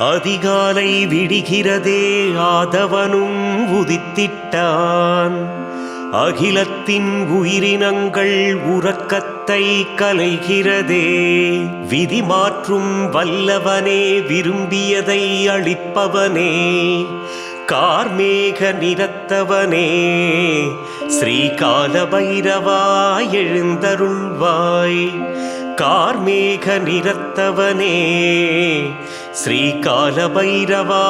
அதிகாலை விடிகிறதே ஆதவனும் உதித்திட்டான். அகிலத்தின் உயிரினங்கள் உறக்கத்தை கலைகிறதே. விதி மாற்றும் வல்லவனே, விரும்பியதை அளிப்பவனே, கார்மேக நிறத்தவனே, ஸ்ரீகால பைரவா எழுந்தருள்வாய். கார்மேக நிறத்தவனே, ஸ்ரீகால பைரவா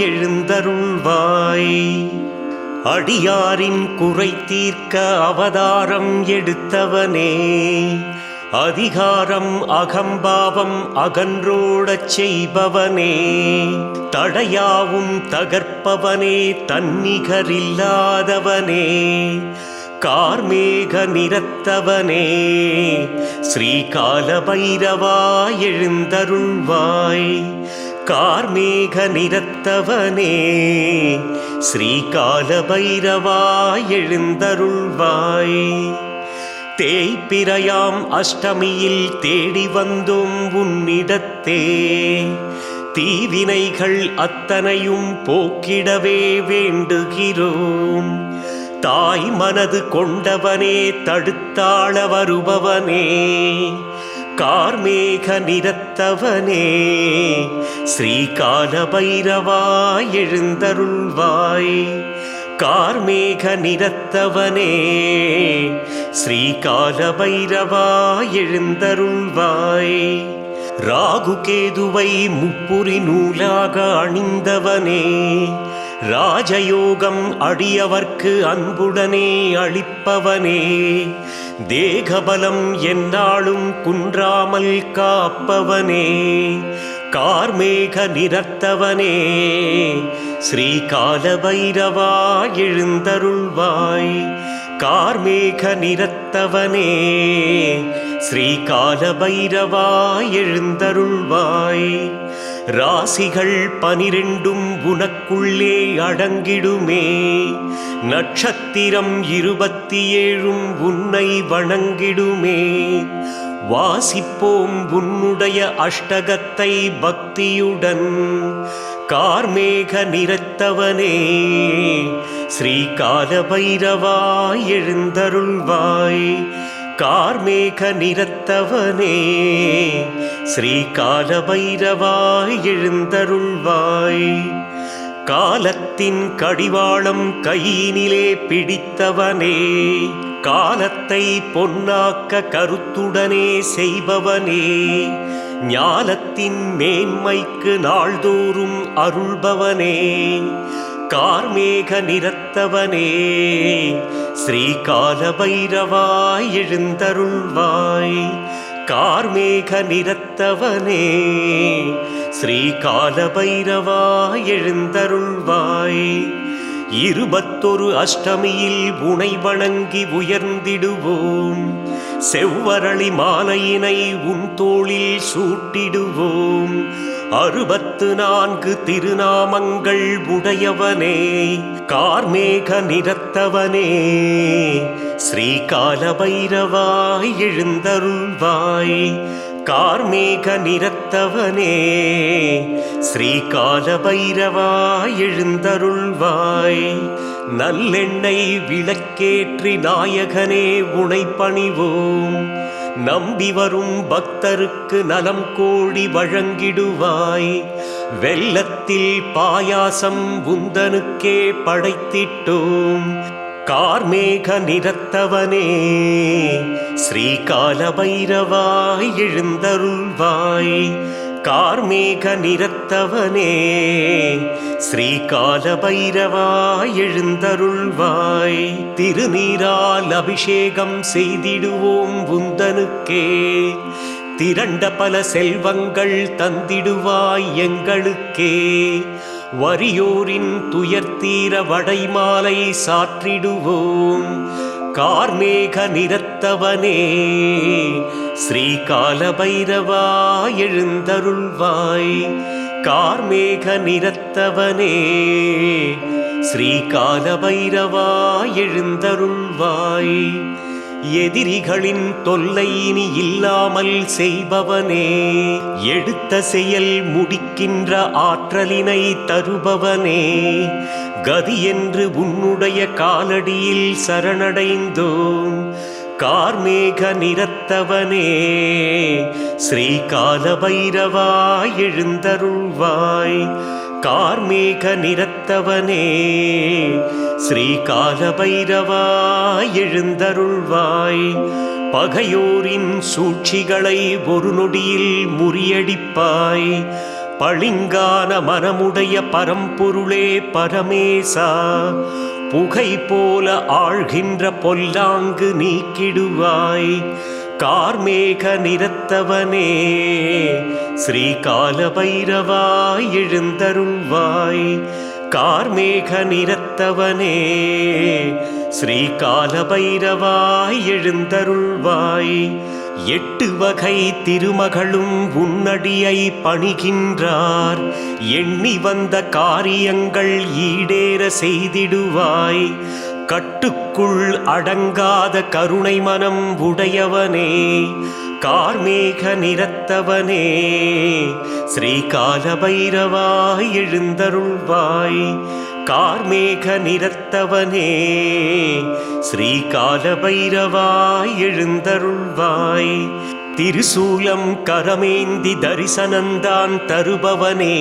எழுந்தருள்வாய். அடியாரின் குறை தீர்க்க அவதாரம் எடுத்தவனே, அதிகாரம் அகம்பாவம் அகன்றோடச் செய்பவனே, தடையாவும் தகர்ப்பவனே, தன்னிகரில்லாதவனே, கார்மேக நிறத்தவனே, ஸ்ரீகால பைரவா எழுந்தருள்வாய். கார்மேக நிறத்தவனே, ஸ்ரீகால பைரவா எழுந்தருள்வாய். தேய்பிறையாம் அஷ்டமியில் தேடி வந்தோம் உன்னிடத்தே. தீவினைகள் அத்தனையும் போக்கிடவே வேண்டுகிறோம். தாய் மனது கொண்டவனே, தடுத்தாள வருபவனே, கார்மேக நிறத்தவனே, ஸ்ரீகால பைரவா எழுந்தருள்வாய். கார்மேக நிறத்தவனே, ஸ்ரீகால பைரவா எழுந்தருள்வாய். ராகு கேதுவை முப்புரி நூலாக அணிந்தவனே, ராஜயோகம் அடியவர்க்கு அன்புடனே அளிப்பவனே, தேகபலம் எந்நாளும் குன்றாமல் காப்பவனே, கார்மேக நிறத்தவனே, ஸ்ரீகால பைரவா எழுந்தருள்வாய். கார்மேக நிறத்தவனே, ஸ்ரீகால பைரவா எழுந்தருள்வாய். ராசிகள் 12 உனக்குள்ளே அடங்கிடுமே. நட்சத்திரம் 27 உன்னை வணங்கிடுமே. வாசிப்போம் உன்னுடைய அஷ்டகத்தை பக்தியுடன். கார்மேக நிறத்தவனே, ஸ்ரீகால பைரவா எழுந்தருள்வாய். கார்மேக நிறத்தவனே, ஸ்ரீகால பைரவா எழுந்தருள்வாய். காலத்தின் கடிவாளம் கையினிலே பிடித்தவனே, காலத்தை பொன்னாக்க கருத்துடனே செய்பவனே, ஞானத்தின் மேன்மைக்கு நாள்தோறும் அருள்பவனே, கார்மேக நிறத்தவனே, ஸ்ரீகால பைரவா எழுந்தருள்வாய். கார்மேக நிறத்தவனே, ஸ்ரீகால பைரவா எழுந்தருள்வாய். 21 அஷ்டமியில் உனை வணங்கி உயர்ந்திடுவோம். செவ்வரளி மாலையினை உன் தோளில் சூட்டிடுவோம். 64 திருநாமங்கள் உடையவனே, கார்மேக நிறத்தவனே, ஸ்ரீகால பைரவா எழுந்தருள்வாய். கார்மேக நிறத்தவனே, ஸ்ரீகால பைரவா எழுந்தருள்வாய். நல்லெண்ணெய் விளக்கேற்றி நாயகனே உனை பணிவோம். நம்பி வரும் பக்தருக்கு நலம் கோடி வழங்கிடுவாய். வெள்ளத்தில் பாயாசம் உந்தனுக்கே படைத்திட்டோம். கார்மேக நிறத்தவனே, ஸ்ரீகால பைரவா எழுந்தருள்வாய். கார்மேக நிறத்தவனே, ஸ்ரீகால பைரவா எழுந்தருள்வாய். திருநீரால் அபிஷேகம் செய்திடுவோம் உந்தனுக்கே. திரண்ட பல செல்வங்கள் தந்திடுவாய் எங்களுக்கே. வறியோரின் துயர்த்தீர வடைமாலை சாற்றிடுவோம். கார்மேக நிறத்தவனே, ஸ்ரீகால பைரவா எழுந்தருள்வாய். கார்மேக நிறத்தவனே, ஸ்ரீகால பைரவா எழுந்தருள்வாய். எதிரிகளின் தொல்லை இனி இல்லாமல் செய்பவனே, எடுத்த செயல் முடிக்கின்ற ஆற்றலினை தருபவனே, கதி என்று உன்னுடைய காலடியில் சரணடைந்தோம். கார்மேக நிறத்தவனே, ஸ்ரீகால பைரவா எழுந்தருள்வாய். கார்மேக நிறத்தவனே, ஸ்ரீகால பைரவா எழுந்தருள்வாய். பகையோரின் சூழ்ச்சிகளை ஒரு நொடியில் முறியடிப்பாய். பளிங்கான மனமுடைய பரம்பொருளே பரமேசா, புகை போல ஆழ்கின்ற பொல்லாங்கு நீக்கிடுவாய். கார்மேக நிறத்தவனே, ஸ்ரீகால பைரவா எழுந்தருள்வாய். கார்மேக நிறத்தவனே, ஸ்ரீகால பைரவா எழுந்தருள்வாய். 8 வகை திருமகளும் உன்னடியை பணிகின்றார். எண்ணி வந்த காரியங்கள் ஈடேற செய்திடுவாய். கட்டுக்குள் அடங்காத கருணை மனம் உடையவனே, கார்மேக நிறத்தவனே, ஸ்ரீகால பைரவா எழுந்தருள்வாய். கார்மேக நிறத்தவனே, ஸ்ரீகால பைரவா எழுந்தருள்வாய். திருசூலம் கரமேந்தி தரிசனந்தான் தருபவனே,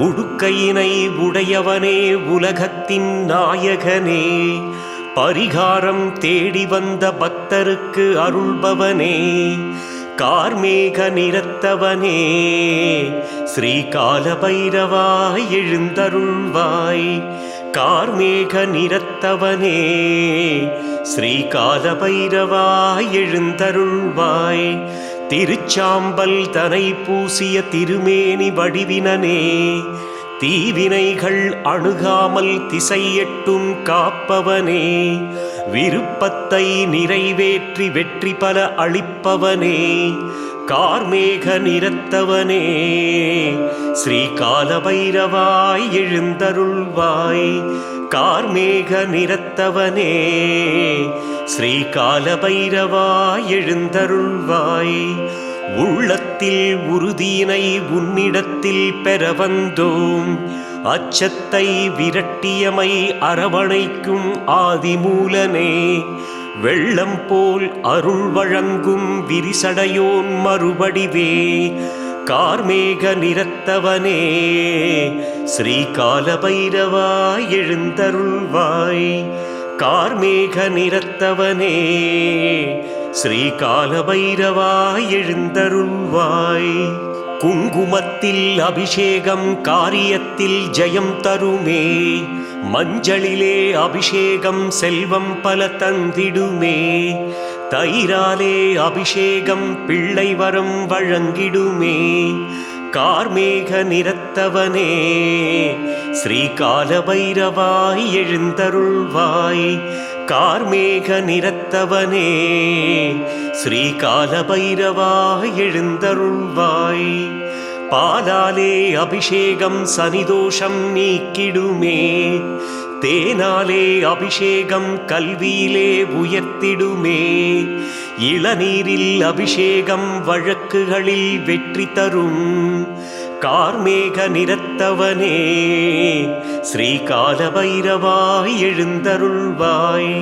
உடுக்கையினை உடையவனே, உலகத்தின் நாயகனே, பரிகாரம் தேடி வந்த பக்தருக்கு அருள்பவனே, கார்மேக நிறத்தவனே, ஸ்ரீகால பைரவா எழுந்தருள்வாய். கார்மேக நிறத்தவனே, ஸ்ரீகால பைரவா எழுந்தருள்வாய். திருச்சாம்பல் தனை பூசிய திருமேனி வடிவினனே, தீவினைகள் அணுகாமல் திசையெட்டும் காப்பவனே, விருப்பத்தை நிறைவேற்றி வெற்றி பல அளிப்பவனே, கார்மேக நிறத்தவனே, ஸ்ரீகால பைரவா எழுந்தருள்வாய். கார்மேக நிறத்தவனே, ஸ்ரீகால பைரவா எழுந்தருள்வாய். உள்ளத்தில் உறுதியினை உன்னிடத்தில் பெற வந்தோம். அச்சத்தை விரட்டியமை அரவணைக்கும் ஆதிமூலனே, வெள்ளம் போல் அருள் வழங்கும் விரிசடையோன் மறுபடிவே, கார்மேக நிறத்தவனே, ஸ்ரீகால பைரவா எழுந்தருள்வாய். கார்மேக நிறத்தவனே, ஸ்ரீகால பைரவா எழுந்தருள்வாய். குங்குமத்தில் அபிஷேகம் காரியத்தில் ஜெயம் தருமே, மஞ்சளிலே அபிஷேகம் செல்வம் பல தந்திடுமே, தயிராலே அபிஷேகம் பிள்ளை வரம் வழங்கிடுமே, கார்மேக நிறத்தவனே, ஸ்ரீகால பைரவா எழுந்தருள்வாய். கார்மேக நிறத்தவனே, ஸ்ரீகால பைரவா எழுந்தருள்வாய். பாலாலே அபிஷேகம் சனிதோஷம் நீக்கிடுமே, தேனாலே அபிஷேகம் கல்வியிலே உயர்த்திடுமே, இளநீரில் அபிஷேகம் வழக்குகளில் வெற்றி தரும், கார்மேக நிறத்தவனே, ஸ்ரீகால பைரவா எழுந்தருள்வாய்.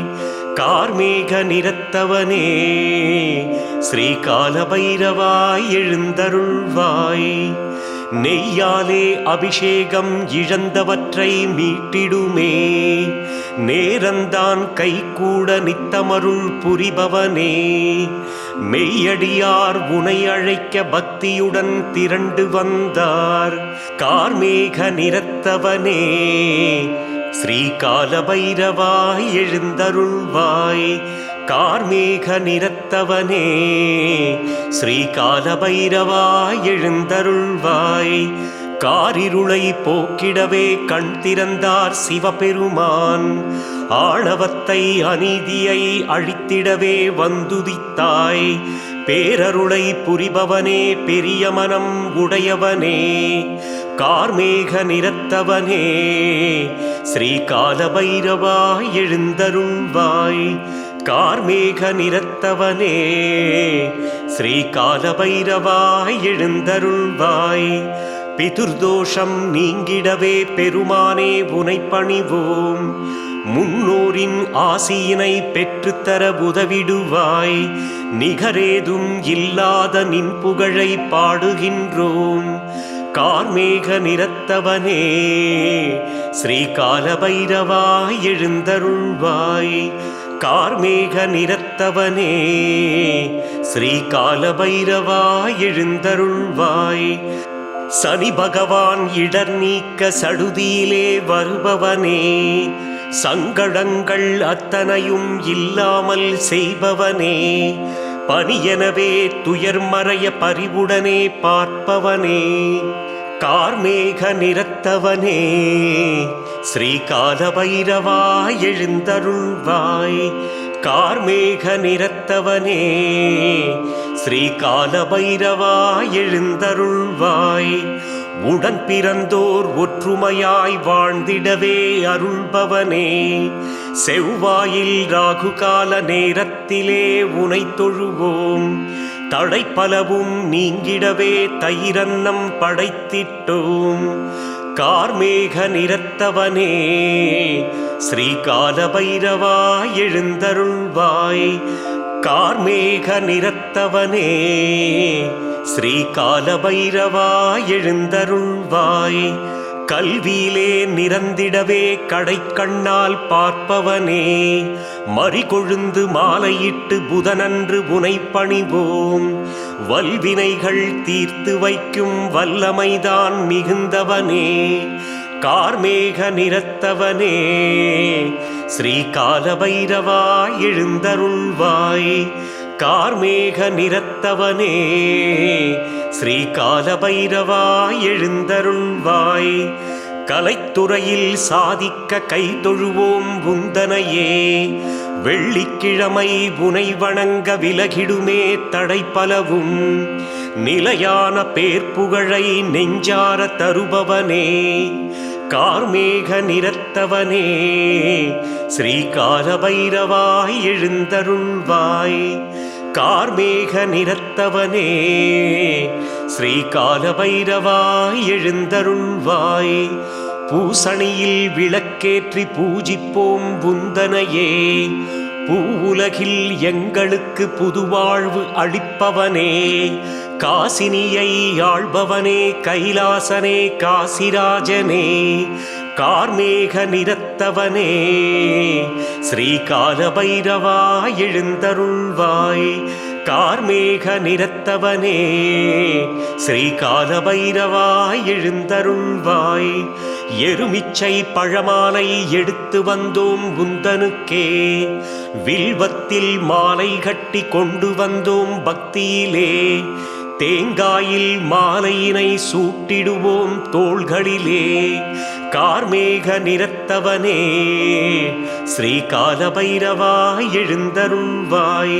கார்மேக நிறத்தவனே, ஸ்ரீகால பைரவா எழுந்தருள்வாய். நெய்யாலே அபிஷேகம் இழந்தவற்றை மீட்டிடுமே, நேரந்தான் கைகூட நித்தமருள் புரிபவனே, மெய்யடியார் உனை அழைக்க பக்தியுடன் திரண்டு வந்தார், கார்மேக நிறத்தவனே, ஸ்ரீகால பைரவா எழுந்தருள்வாய். கார்மேக நிறத்தவனே, ஸ்ரீகால பைரவா எழுந்தருள்வாய். காரிருளை போக்கிடவே கண் திறந்தார் சிவபெருமான், ஆணவத்தை அநீதியை அழித்திடவே வந்துதித்தாய், பேரருளை புரிபவனே, பெரிய மனம் உடையவனே, கார்மேக நிறத்தவனே, ஸ்ரீகால பைரவா எழுந்தருள்வாய். கார்மேக நிறத்தவனே ஸ்ரீ காலபைரவாய் எழுந்தருள்வாய். பிதுர்தோஷம் நீங்கிடவே பெருமானே உனை பணிவோம். முன்னோரின் ஆசியினை பெற்றுத்தர உதவிடுவாய். நிகரேதும் இல்லாத நின் புகழை பாடுகின்றோம். கார்மேக நிறத்தவனே ஸ்ரீ காலபைரவாய் எழுந்தருள்வாய். கார்மேக நிறத்தவனே ஸ்ரீ காலபைரவாய் எழுந்தருள்வாய். சனி பகவான் இடர் நீக்க சடுதியிலே வருபவனே, சங்கடங்கள் அத்தனையும் இல்லாமல் செய்பவனே, பணியெனவே துயர்மறைய பரிவுடனே பார்ப்பவனே. கார்மேக நிறத்தவனே ஸ்ரீ காலபைரவாய் எழுந்தருள்வாய். கார்மேக நிறத்தவனே ஸ்ரீ காலபைரவாய் எழுந்தருள்வாய். உடன் பிறந்தோர் ஒற்றுமையாய் வாழ்ந்திடவே அருள்பவனே, செவ்வாயில் ராகுகால நேரத்திலே உனை தொழுவோம். தடைப்பலவும் நீங்கிடவே தயிரன்னம் படைத்திட்டோம். கார்மேக நிறத்தவனே ஸ்ரீ காலபைரவாய் எழுந்தருள்வாய். கார்மேக நிறத்தவனே ஸ்ரீ காலபைரவாய் எழுந்தருள்வாய். கல்வியிலே நிறந்திடவே கடைக்கண்ணால் பார்ப்பவனே, மறிகொழுந்து மாலையிட்டு புதனன்று உனை பணிவோம். வல்வினைகள் தீர்த்து வைக்கும் வல்லமைதான் மிகுந்தவனே. கார்மேக நிறத்தவனே ஸ்ரீ காலபைரவாய் எழுந்தருள்வாய். கார்மேக நிறத்தவனே ஸ்ரீ காலபைரவாய் எழுந்தருள்வாய். கலைத்துறையில் சாதிக்க கை தொழுவோம் உந்தனையே, வெள்ளிக்கிழமை உனை வணங்க விலகிடுமே தடைப்பலவும். நிலையான பேர்ப்புகழை நெஞ்சார தருபவனே, கார்மேக நிறத்தவனே ஸ்ரீ காலபைரவாய் எழுந்தருள்வாய். கார்மேக நிறத்தவனே ஸ்ரீ காலபைரவாய் எழுந்தருள்வாய். பூசணியில் விளக்கேற்றி பூஜிப்போம் உந்தனையே, பூவுலகில் எங்களுக்கு புதுவாழ்வு அளிப்பவனே. காசினியை ஆள்பவனே, கைலாசனே, காசிராஜனே. கார்மேக நிறத்தவனே ஸ்ரீ காலபைரவாய் எழுந்தருள்வாய். கார்மேக நிறத்தவனே ஸ்ரீ காலபைரவாய் எழுந்தருள்வாய். எருமிச்சை பழமாலை எடுத்து வந்தோம் உந்தனுக்கே, வில்வத்தில் மாலை கட்டி கொண்டு வந்தோம் பக்தியிலே. தேங்காயில் மாலையினை சூட்டிடுவோம் தோள்களிலே. கார்மேக நிறத்தவனே ஸ்ரீ காலபைரவாய் எழுந்தருள்வாய்.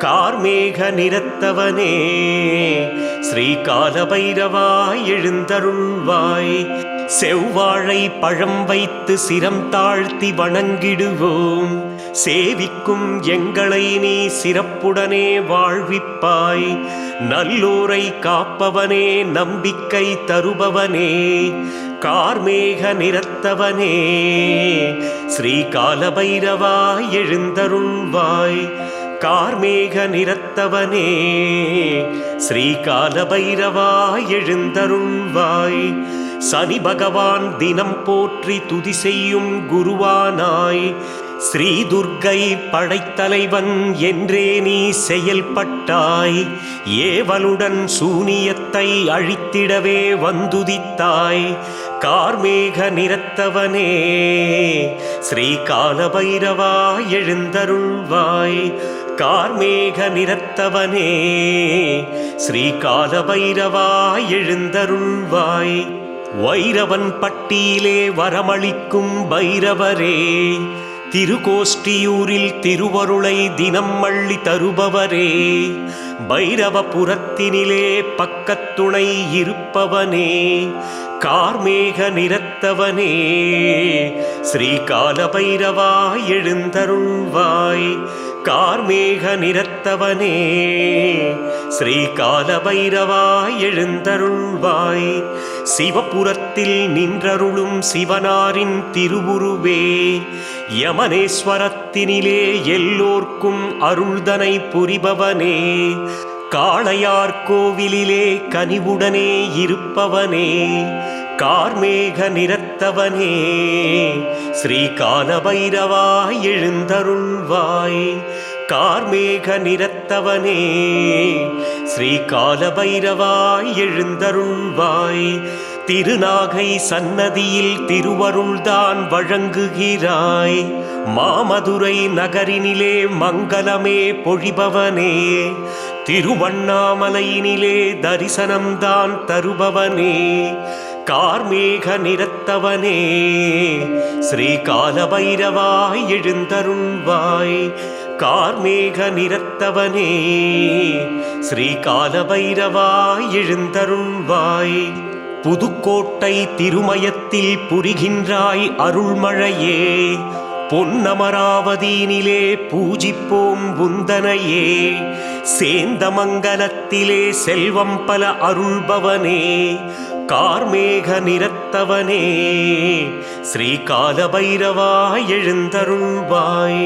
கார்மேக நிறத்தவனே ஸ்ரீ காலபைரவாய் எழுந்தருள்வாய். செவ்வாழை பழம் வைத்து சிரம் தாழ்த்தி வணங்கிடுவோம். சேவிக்கும் எங்களை நீ சிறப்புடனே வாழ்விப்பாய். நல்லோரை காப்பவனே, நம்பிக்கை தருபவனே. கார்மேக நிறத்தவனே ஸ்ரீ காலபைரவாய் எழுந்தருள்வாய். கார்மேக நிறத்தவனே ஸ்ரீ காலபைரவாய் எழுந்தருள்வாய். சனி பகவான் தினம் போற்றி துதி செய்யும் குருவானாய். ஸ்ரீ துர்க்கை படைத்தலைவன் என்றே நீ செயல்பட்டாய். ஏவலுடன் சூனியத்தை அழித்திடவே வந்துதித்தாய். கார்மேக நிறத்தவனே ஸ்ரீ காலபைரவாய் எழுந்தருள்வாய். கார்மேக நிறத்தவனே ஸ்ரீ காலபைரவாய் எழுந்தருள்வாய். வைரவன் பட்டியிலே வரமளிக்கும் பைரவரே, திருக்கோஷ்டியூரில் திருவருளை தினம் அள்ளி தருபவரே. பைரவபுரத்தினிலே பக்கத்துணை இருப்பவனே. கார்மேக நிறத்தவனே ஸ்ரீ காலபைரவாய் எழுந்தருள்வாய். கார்மேக நிறத்தவனே ஸ்ரீகால பைரவாய் எழுந்தருள்வாய். சிவபுரத்தில் நின்றருளும் சிவனாரின் திருவுருவே யமனேஸ்வரத்தினிலே எல்லோர்க்கும் அருள்தனை புரிபவனே. காளையார் கோவிலிலே கனிவுடனே இருப்பவனே கார்மேக நிறத்தவனே ஸ்ரீகால பைரவாய் எழுந்தருள்வாய். கார்மேக நிறத்தவனே ஸ்ரீகால பைரவாய் எழுந்தருள்வாய். திருநாகை சன்னதியில் திருவருள்தான் வழங்குகிறாய். மாமதுரை நகரினிலே மங்களமே பொழிபவனே திருவண்ணாமலையினிலே தரிசனம்தான் தருபவனே கார்மேக நிறத்தவனே ஸ்ரீகால பைரவாய் எழுந்தருள்வாய். கார்மேக நிறத்தவனே ஸ்ரீகால பைரவாய் எழுந்தருள்வாய். புதுக்கோட்டை திருமயத்தில் புரிகின்றாய் அருள்மழையே பொன்னமராவதியினிலே பூஜிப்போம் உந்தனையே. சேந்தமங்கலத்திலே செல்வம் பல அருள்பவனே கார்மேக நிறத்தவனே ஸ்ரீகால பைரவாய் எழுந்தருள்வாய்.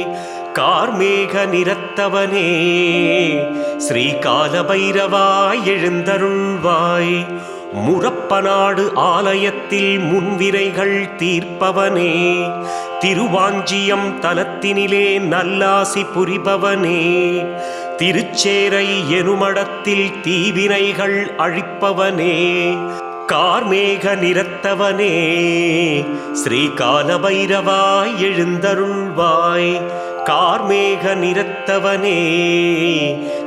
கார்மேக நிறத்தவனே ஸ்ரீகால பைரவாய் எழுந்தருள்வாய். முரப்பநாடு ஆலயத்தில் முன்விரைகள் தீர்ப்பவனே திருவாஞ்சியம் தலத்தினிலே நல்லாசி புரிபவனே. திருச்சேரை எனுமடத்தில் தீவினைகள் அழிப்பவனே கார்மேக நிறத்தவனே ஸ்ரீகால பைரவாய் எழுந்தருள்வாய். கார்மேக நிறத்தவனே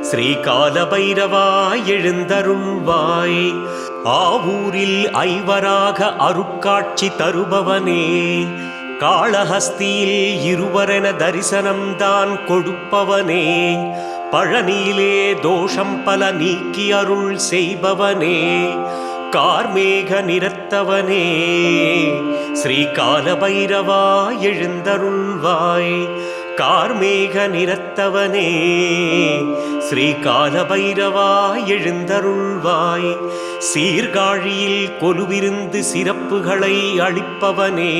ஸ்ரீகால பைரவாய் எழுந்தருள்வாய். ஆவூரில் ஐவராக அருட்காட்சி தருபவனே காளஹஸ்தியில் இருவரென தரிசனம்தான் கொடுப்பவனே. பழனியிலே தோஷம் பல நீக்கி அருள் செய்பவனே கார்மேக நிறத்தவனே ஸ்ரீகால பைரவாய் எழுந்தருள்வாய். கார்மேக நிறத்தவனே ஸ்ரீகால பைரவாய் எழுந்தருள்வாய். சீர்காழியில் கொலுவிருந்து சிறப்புகளை அளிப்பவனே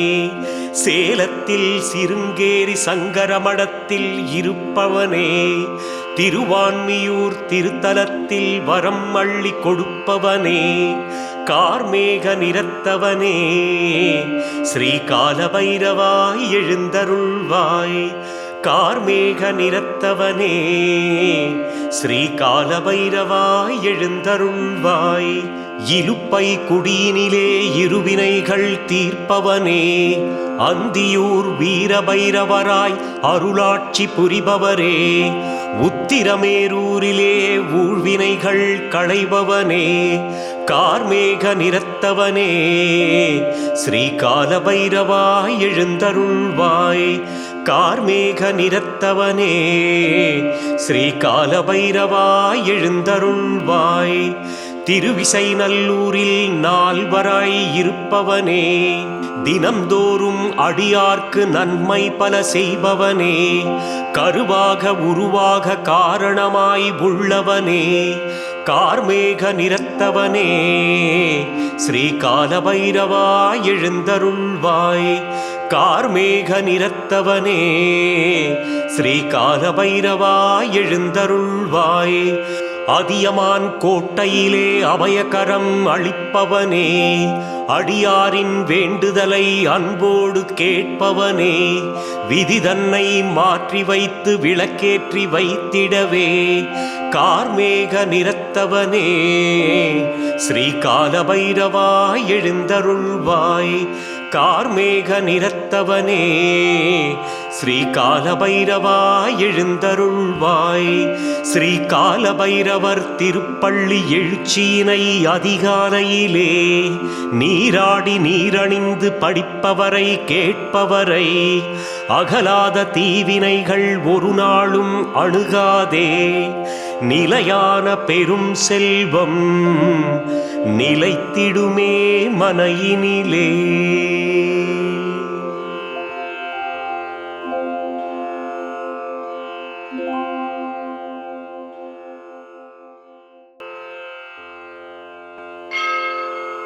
சேலத்தில் சிருங்கேரி சங்கரமடத்தில் இருப்பவனே. திருவான்மியூர் திருத்தலத்தில் வரம் அள்ளி கொடுப்பவனே கார்மேக நிறத்தவனே ஸ்ரீகால பைரவாய் எழுந்தருள்வாய். கார்மேக நிறத்தவனே ஸ்ரீகால பைரவாய் எழுந்தருள்வாய். இலுப்பை குடியினிலே இருவினைகள் தீர்ப்பவனே அந்தியூர் வீரபைரவராய் அருளாட்சி புரிபவரே. உத்திரமேரூரிலே ஊழ்வினைகள் களைபவனே கார்மேக நிறத்தவனே ஸ்ரீகால பைரவாய் எழுந்தருள்வாய். கார்மேக நிறத்தவனே ஸ்ரீகால பைரவாய் எழுந்தருள்வாய். திருவிசைநல்லூரில் நால்வராய் இருப்பவனே தினம்தோறும் அடியார்க்கு நன்மை பல செய்பவனே. கருவாக உருவாக காரணமாய் உள்ளவனே கார்மேக நிறத்தவனே ஸ்ரீகால பைரவாய் எழுந்தருள்வாய். கார்மேக நிறத்தவனே ஸ்ரீகால பைரவாய் எழுந்தருள்வாய். அதியமான் கோட்டையிலே அபயகரம் அளிப்பவனே அடியாரின் வேண்டுதலை அன்போடு கேட்பவனே. விதி தன்னை மாற்றி வைத்து விளக்கேற்றி வைத்திடவே கார்மேக நிறத்தவனே ஸ்ரீகால பைரவாய் எழுந்தருள்வாய். கார்மேக நிறத்தவனே ஸ்ரீகால பைரவாய் எழுந்தருள்வாய். ஸ்ரீகால பைரவர் திருப்பள்ளி எழுச்சியினை அதிகாலையிலே நீராடி நீரணிந்து படிப்பவரை கேட்பவரை அகலாத தீவினைகள் ஒரு நாளும் அணுகாதே. நிலையான பெரும் செல்வம் நிலைத்திடுமே மனையினிலே.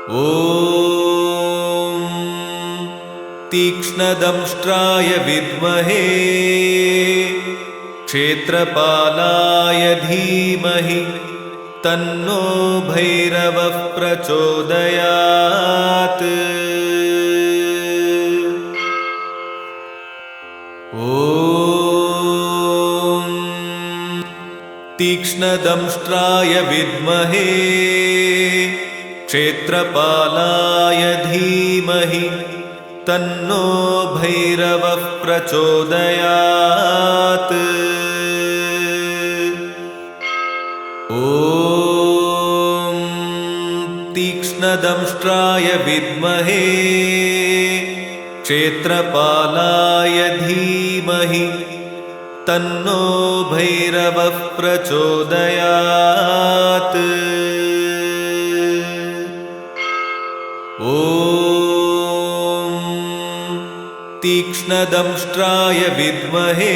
ॐ तीक्ष्णदंष्ट्राय विद्महे क्षेत्रपालाय धीमहि तन्नो भैरवः प्रचोदयात्। ॐ तीक्ष्णदंष्ट्राय विद्महे क्षेत्रपालाय धीमहि तन्नो भैरवः प्रचोदयात्। ॐ तीक्ष्णदंष्ट्राय विद्महे क्षेत्रपालाय धीमहि तन्नो भैरवः प्रचोदयात्। ॐ तीक्ष्णदंष्ट्राय विद्महे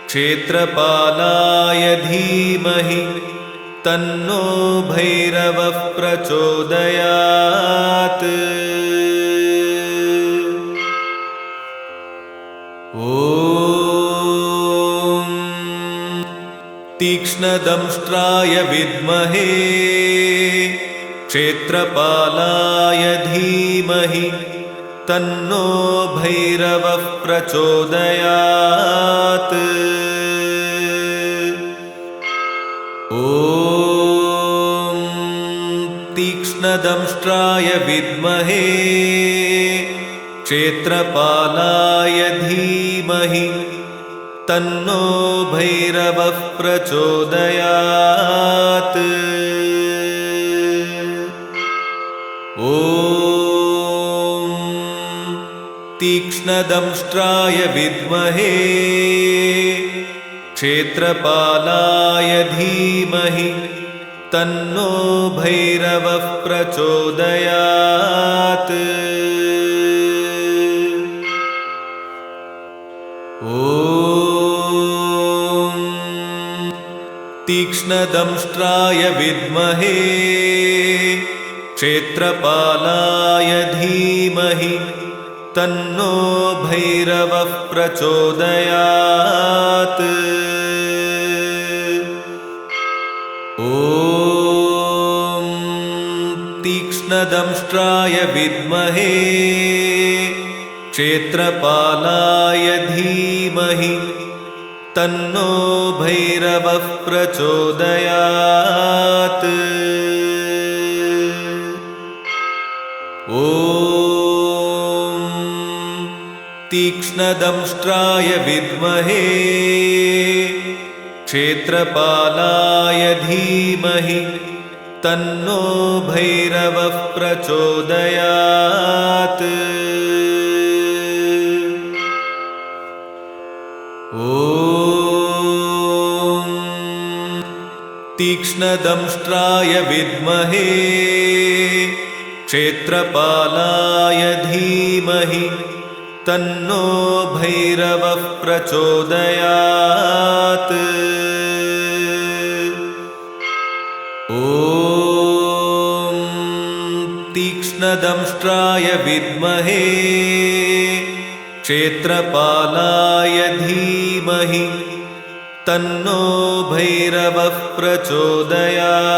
क्षेत्रपालाय धीमहि तन्नो भैरवः प्रचोदयात्। ॐ तीक्ष्णदंष्ट्राय विद्महे क्षेत्रपालाय धीमहि तन्नो भैरवः प्रचोदयात्। ॐ तीक्ष्णदंष्ट्राय विद्महे क्षेत्रपालाय धीमहि तन्नो भैरवः प्रचोदयात्। ॐ तीक्ष्णदंष्ट्राय विद्महे क्षेत्रपालाय धीमहि तन्नो भैरवः प्रचोदयात्। ॐ तीक्ष्णदंष्ट्राय विद्महे क्षेत्रपालाय धीमहि तन्नो भैरवः प्रचोदयात्। ॐ तीक्ष्णदंष्ट्राय विद्महे क्षेत्रपालाय धीमहि तन्नो भैरवः प्रचोदयात्। ॐ तीक्ष्णदंष्ट्राय विद्महे क्षेत्रपालाय धीमहि तन्नो भैरवः प्रचोदयात्। ॐ तीक्ष्णदंष्ट्राय विद्महे क्षेत्रपालाय धीमहि तन्नो भैरवः प्रचोदयात्। ॐ तीक्ष्णदंष्ट्राय विद्महे क्षेत्रपालाय धीमहि तन्नो भैरवः प्रचोदयात्।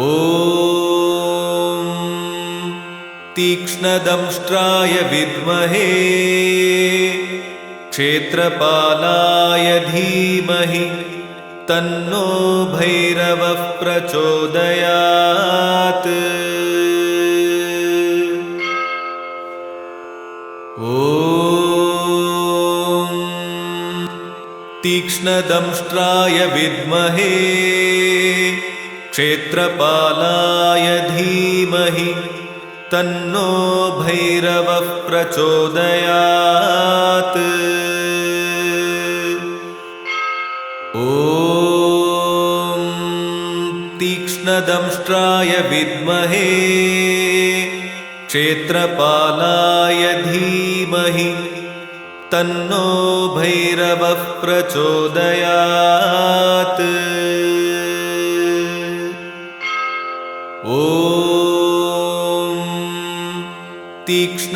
ॐ तीक्ष्णदंष्ट्राय विद्महे क्षेत्रपालाय धीमहि तन्नो भैरवः प्रचोदयात्। ॐ तीक्ष्णदंष्ट्राय विद्महे क्षेत्रपालाय धीमहि तन्नो भैरवः प्रचोदयात्। ॐ तीक्ष्णदंष्ट्राय विद्महे क्षेत्रपालाय धीमहि तन्नो भैरवः प्रचोदयात्।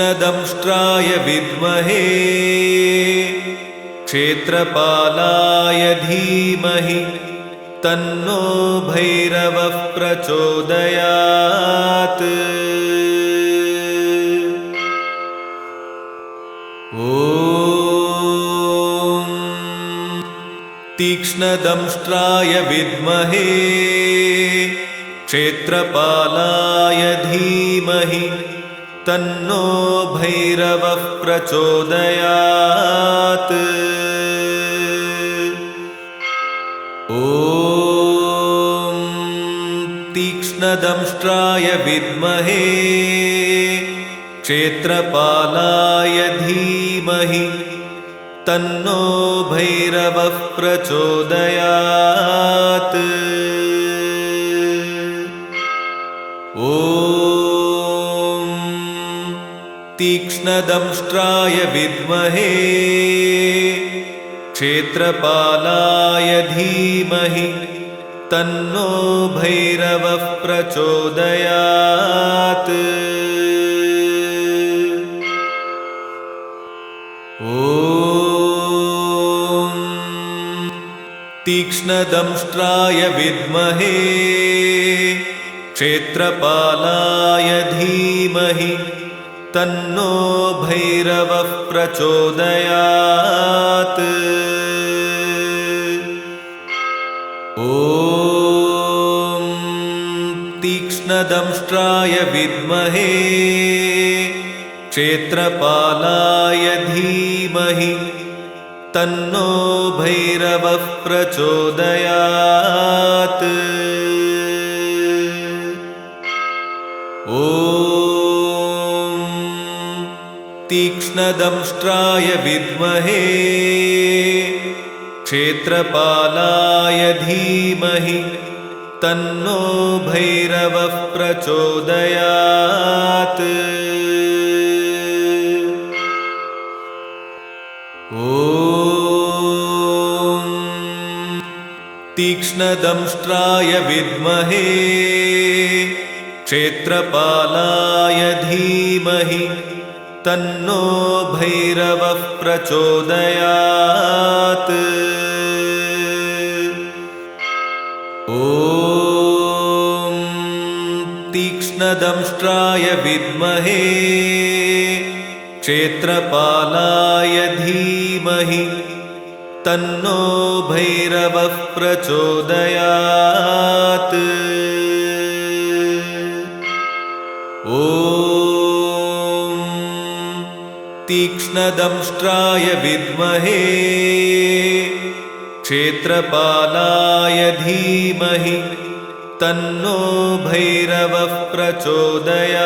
तीक्ष्णदंष्ट्राय विद्महे क्षेत्रपालाय धीमहि तन्नो भैरवः प्रचोदयात्। ॐ तीक्ष्णदंष्ट्राय विद्महे क्षेत्रपालाय धीमहि तन्नो भैरवः प्रचोदयात्। ॐ तीक्ष्णदंष्ट्राय विद्महे क्षेत्रपालाय धीमहि तन्नो भैरवः प्रचोदयात्। ॐ तीक्ष्णदंष्ट्राय विद्महे क्षेत्रपालाय धीमहि तन्नो भैरवः प्रचोदयात्। ॐ तीक्ष्णदंष्ट्राय विद्महे क्षेत्रपालाय धीमहि तन्नो भैरवः प्रचोदयात्। ॐ तीक्ष्णदंष्ट्राय विद्महे क्षेत्रपालाय धीमहि तन्नो भैरवः प्रचोदयात्। ॐ तीक्ष्णदंष्ट्राय विद्महे क्षेत्रपालाय धीमहि तन्नो भैरवः प्रचोदयात्। ॐ तीक्ष्णदंष्ट्राय विद्महे क्षेत्रपालाय धीमहि तन्नो भैरवः प्रचोदयात्। ॐ तीक्ष्णदंष्ट्राय विद्महे क्षेत्रपालाय धीमहि तन्नो भैरवः प्रचोदयात्। ॐ तीक्ष्णदंष्ट्राय विद्महे क्षेत्रपालाय धीमहि तन्नो भैरवः प्रचोदयात्।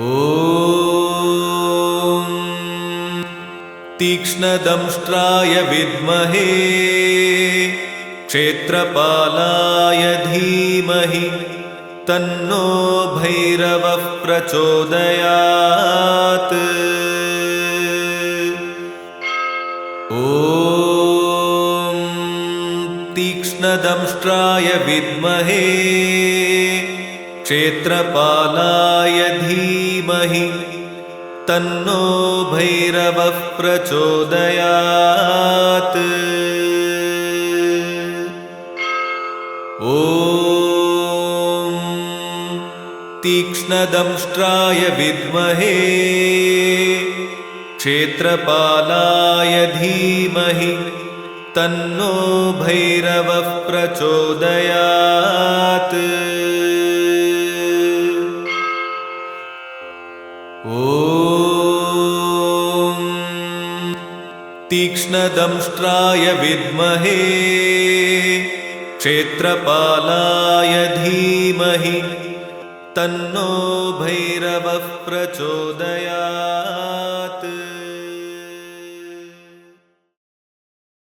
ॐ तीक्ष्णदंष्ट्राय विद्महे क्षेत्रपालाय धीमहि तन्नो भैरवः प्रचोदयात्। ॐ तीक्ष्णदंष्ट्राय विद्महे क्षेत्रपालाय धीमहि तन्नो भैरवः प्रचोदयात्। ॐ तीक्ष्णदंष्ट्राय विद्महे क्षेत्रपालाय धीमहि तन्नो भैरवः प्रचोदयात्। ॐ तीक्ष्णदंष्ट्राय विद्महे क्षेत्रपालाय धीमहि तन्नो भैरवः प्रचोदयात्।